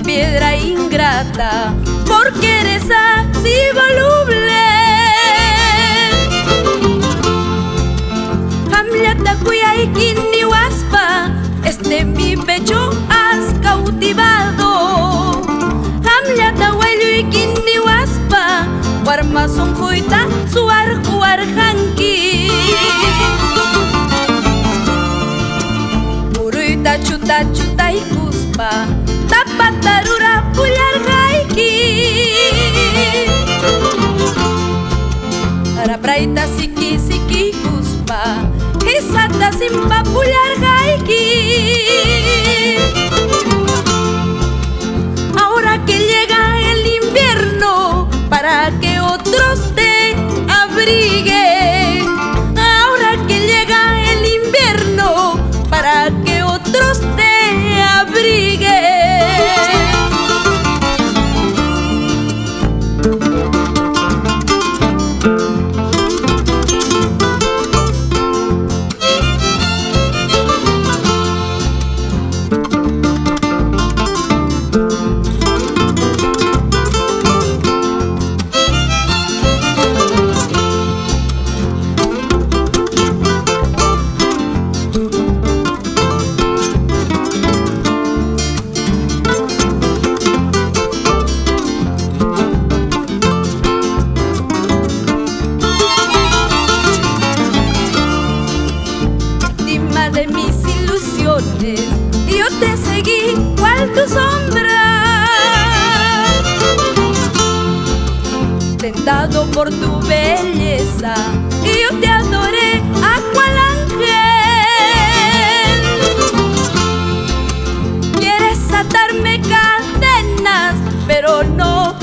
piedra ingrata, porque eres así voluble. Hamlata Kuyaikin Huaspa, mi pecho has cautivado. Hamlata Wailuikin Huaspa, Warmason Huita, Suar Huarjanki. Muruita chuta chuta y cuspa, tapatarura pullar haiki. Arapraita siki siki cuspa, Isata simpa pullar haiki. Ahora que llega el invierno, para que otros te abriguen. Ahora que llega el invierno, para que otros te abriguen. De mis ilusiones, yo te seguí cual tu sombra, tentado por tu belleza, y yo te adoré a cual ángel. Quieres atarme cadenas, pero no